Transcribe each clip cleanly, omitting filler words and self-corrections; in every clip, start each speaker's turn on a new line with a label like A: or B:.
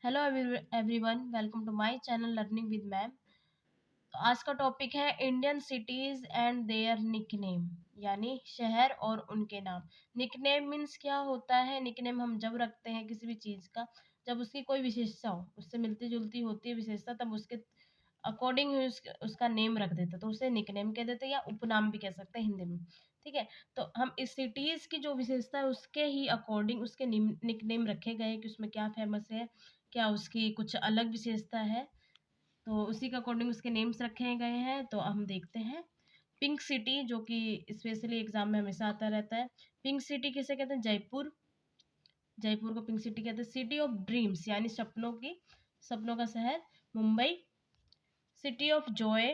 A: Hello everyone, welcome to my channel learning with ma'am. तो आज का टॉपिक है Indian cities and their nickname, यानी शहर और उनके नाम। निकनेम मीन्स क्या होता है? निकनेम हम जब रखते हैं किसी भी चीज़ का, जब उसकी कोई विशेषता हो, उससे मिलती जुलती होती है विशेषता, तब उसके अकॉर्डिंग उसका नेम रख देते, तो उसे निकनेम कह देते हैं या उपनाम भी कह सकते हैं हिंदी में। ठीक है, तो हम इस सिटीज़ की जो विशेषता है उसके ही अकॉर्डिंग उसके निकनेम रखे गए हैं कि उसमें क्या फेमस है, क्या उसकी कुछ अलग विशेषता है, तो उसी के अकॉर्डिंग उसके नेम्स रखे गए हैं। तो हम देखते हैं पिंक सिटी, जो कि स्पेशली एग्जाम में हमेशा आता रहता है। पिंक सिटी किसे कहते हैं? जयपुर। जयपुर को पिंक सिटी कहते हैं। सिटी ऑफ ड्रीम्स यानी सपनों का शहर, Mumbai. City of Joy,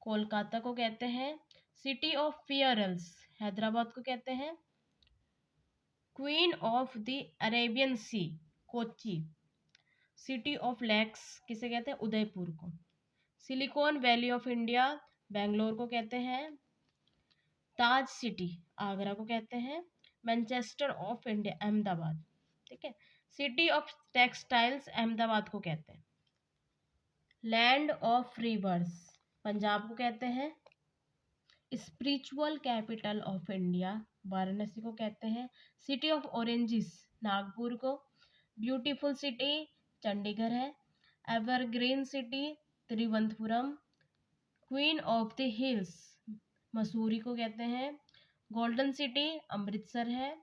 A: Kolkata को कहते हैं। सिटी ऑफ पियरल्स, हैदराबाद को कहते हैं। Queen of the Arabian sea, Kochi. City of lakes किसे कहते हैं? उदयपुर को। Silicon Valley of India, Bangalore को कहते हैं। ताज सिटी, आगरा को कहते हैं। Manchester of India, Ahmedabad. ठीक है। सिटी ऑफ टेक्सटाइल्स, अहमदाबाद को कहते हैं। लैंड ऑफ रिवर्स, पंजाब को कहते हैं। Spiritual capital of India, Varanasi को कहते हैं। सिटी ऑफ ऑरेंजिस, नागपुर को। ब्यूटीफुल सिटी, चंडीगढ़ है। Evergreen city, Thiruvananthapuram. Queen of the hills, Mussoorie को कहते हैं। गोल्डन सिटी, अमृतसर है।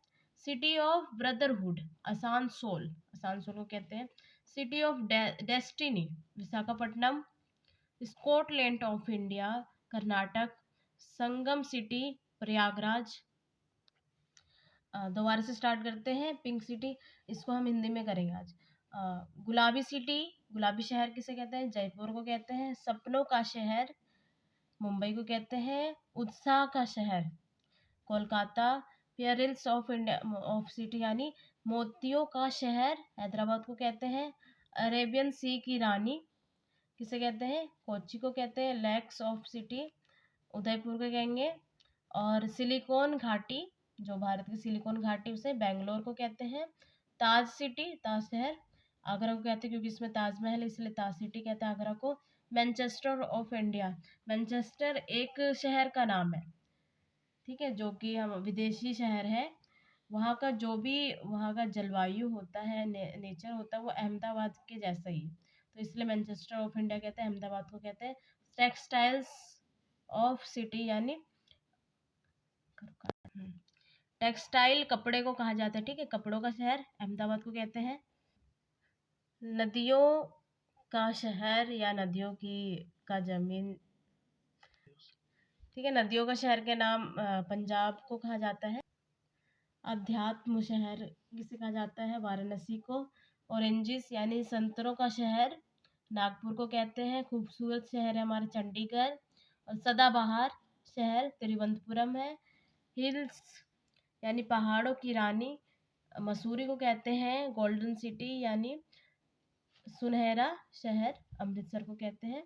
A: City of brotherhood, Asansol, Asansol को कहते हैं। City of destiny, Visakhapatnam. Scotland of India, Karnataka. Sangam city, Prayagraj. दोबारा से स्टार्ट करते हैं। पिंक सिटी, इसको हम हिंदी में करेंगे आज। गुलाबी सिटी, गुलाबी शहर किसे कहते हैं? जयपुर को कहते हैं। सपनों का शहर, मुंबई को कहते हैं। उत्साह का शहर, Kolkata. Perils of India of city यानी मोतियों का शहर, हैदराबाद को कहते हैं। अरेबियन सी की रानी किसे कहते हैं? कोच्चि को कहते हैं। लेक्स ऑफ सिटी, उदयपुर को कहेंगे। और सिलिकॉन घाटी, जो भारत की सिलिकॉन घाटी, उसे बेंगलोर को कहते हैं। ताज सिटी, ताज शहर, आगरा को कहते हैं, क्योंकि इसमें ताजमहल है इसलिए ताज सिटी कहते हैं आगरा को। मैनचेस्टर ऑफ इंडिया, मैनचेस्टर एक शहर का नाम है, ठीक है, जो कि हम विदेशी शहर है। वहाँ का जो भी वहाँ का जलवायु होता है, नेचर होता है, वो अहमदाबाद के जैसा ही है। तो इसलिए मैनचेस्टर ऑफ इंडिया कहते हैं, अहमदाबाद को कहते हैं। टेक्सटाइल्स ऑफ सिटी यानी टेक्सटाइल, कपड़े को कहा जाता है, ठीक है, कपड़ों का शहर, अहमदाबाद को कहते हैं। नदियों का शहर या नदियों की का जमीन, ठीक है, नदियों का शहर के नाम पंजाब को कहा जाता है। अध्यात्म शहर किसे कहा जाता है? वाराणसी को। ऑरेंजिस यानी संतरों का शहर, नागपुर को कहते हैं। खूबसूरत शहर है हमारा चंडीगढ़। और सदाबहार शहर तिरुवनंतपुरम है। हिल्स यानी पहाड़ों की रानी, मसूरी को कहते हैं। गोल्डन सिटी यानी सुनहरा शहर, अमृतसर को कहते हैं।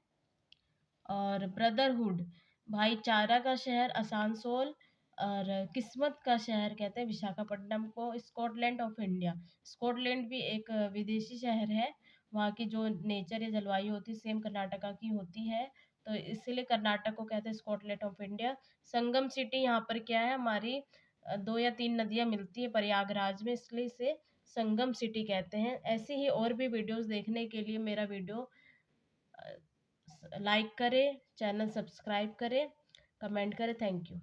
A: और ब्रदरहुड, भाईचारा का शहर, आसानसोल। और किस्मत का शहर कहते हैं विशाखापट्टनम को। स्कॉटलैंड ऑफ इंडिया, स्कॉटलैंड भी एक विदेशी शहर है। वहाँ की जो नेचर या जलवायु होती है सेम कर्नाटका की होती है, तो इसीलिए कर्नाटक को कहते हैं Scotland of India. Sangam city, यहाँ पर क्या है, हमारी 2 या 3 नदियाँ मिलती है प्रयागराज में, इसलिए इसे संगम सिटी कहते हैं। ऐसे ही और भी वीडियोस देखने के लिए मेरा वीडियो लाइक करें, चैनल सब्सक्राइब करें, कमेंट करें। Thank you.